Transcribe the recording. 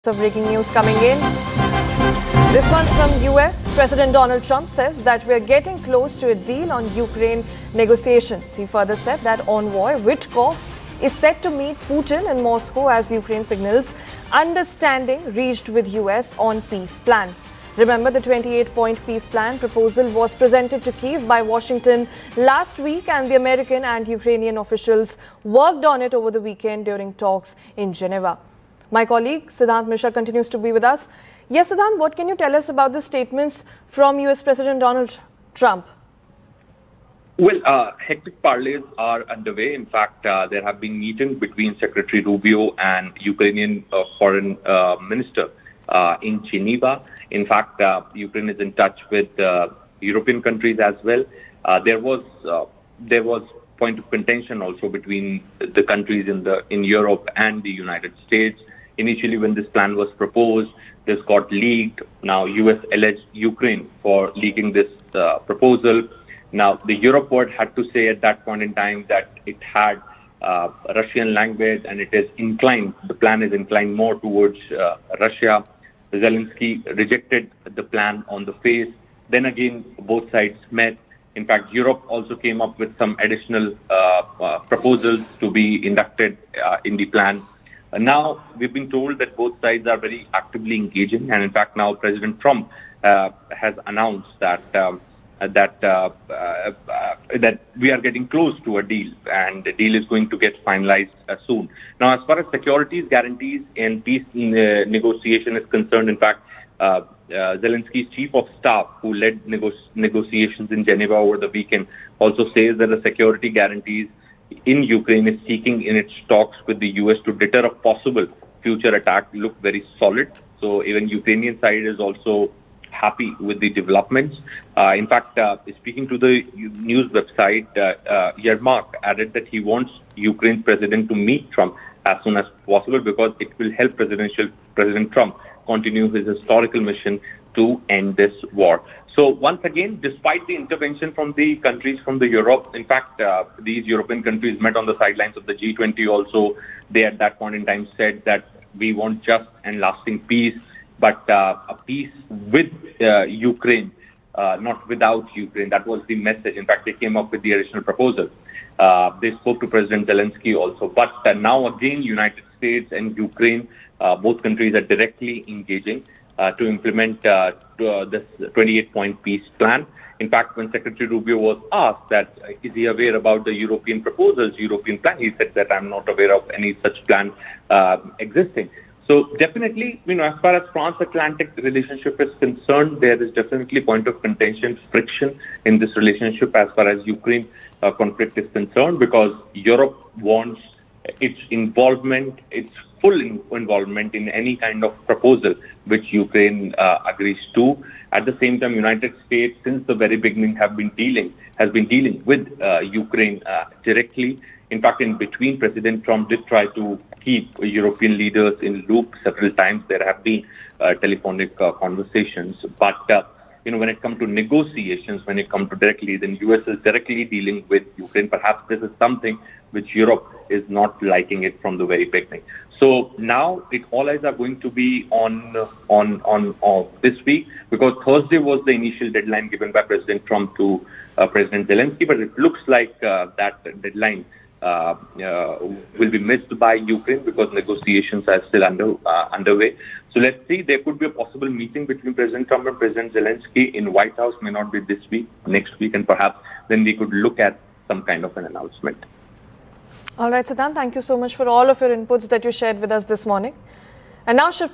So breaking news coming in. This one's from US. President Donald Trump says that we're getting close to a deal on Ukraine negotiations. He further said that envoy Witkoff is set to meet Putin in Moscow as Ukraine signals understanding reached with US on peace plan. Remember, the 28-point peace plan proposal was presented to Kyiv by Washington last week, and the American and Ukrainian officials worked on it over the weekend during talks in Geneva. My colleague Siddhant Mishra continues to be with us. Yes, Siddhant, what can you tell us about the statements from US President Donald Trump? Well, hectic parleys are underway. In fact, there have been meetings between Secretary Rubio and Ukrainian foreign minister in Geneva. In fact, Ukraine is in touch with European countries as well. There was point of contention also between the countries in Europe and the United States. Initially, when this plan was proposed, this got leaked. Now, US alleged Ukraine for leaking this proposal. Now, the Europe board had to say at that point in time that it had Russian language and it is inclined, the plan is inclined more towards Russia. Zelensky rejected the plan on the face. Then again, both sides met. In fact, Europe also came up with some additional proposals to be inducted in the plan. Now, we've been told that both sides are very actively engaging. And in fact, now President Trump has announced that we are getting close to a deal, and the deal is going to get finalized soon. Now, as far as securities guarantees and peace negotiation is concerned, in fact, Zelensky's chief of staff, who led negotiations in Geneva over the weekend, also says that the security guarantees in Ukraine is seeking in its talks with the US to deter a possible future attack look very solid. So even Ukrainian side is also happy with the developments. In fact, speaking to the news website, Yermak added that he wants Ukraine's president to meet Trump as soon as possible because it will help President Trump continue his historical mission to end this war. So once again, despite the intervention from the countries from the Europe, in fact, these European countries met on the sidelines of the G20 also. They at that point in time said that we want just and lasting peace, but a peace with Ukraine, not without Ukraine. That was the message. In fact, they came up with the additional proposal. They spoke to President Zelensky also. But now again, United States and Ukraine, both countries are directly engaging to implement this 28-point peace plan. In fact, when Secretary Rubio was asked that is he aware about the European proposals, European plan, he said that I'm not aware of any such plan existing. So definitely, as far as transatlantic relationship is concerned, there is definitely point of contention, friction in this relationship as far as Ukraine conflict is concerned, because Europe wants its involvement, its full involvement in any kind of proposal which Ukraine agrees to. At the same time, United States, since the very beginning, has been dealing with Ukraine directly. In fact, in between, President Trump did try to keep European leaders in loop several times. There have been telephonic conversations. But, when it comes to negotiations, when it comes to directly, then US is directly dealing with Ukraine. Perhaps this is something which Europe is not liking it from the very beginning. So now all eyes are going to be on this week, because Thursday was the initial deadline given by President Trump to President Zelensky. But it looks like that deadline will be missed by Ukraine because negotiations are still underway. So let's see, there could be a possible meeting between President Trump and President Zelensky in White House. May not be this week, next week, and perhaps then we could look at some kind of an announcement. All right, Siddhant, thank you so much for all of your inputs that you shared with us this morning. And now shift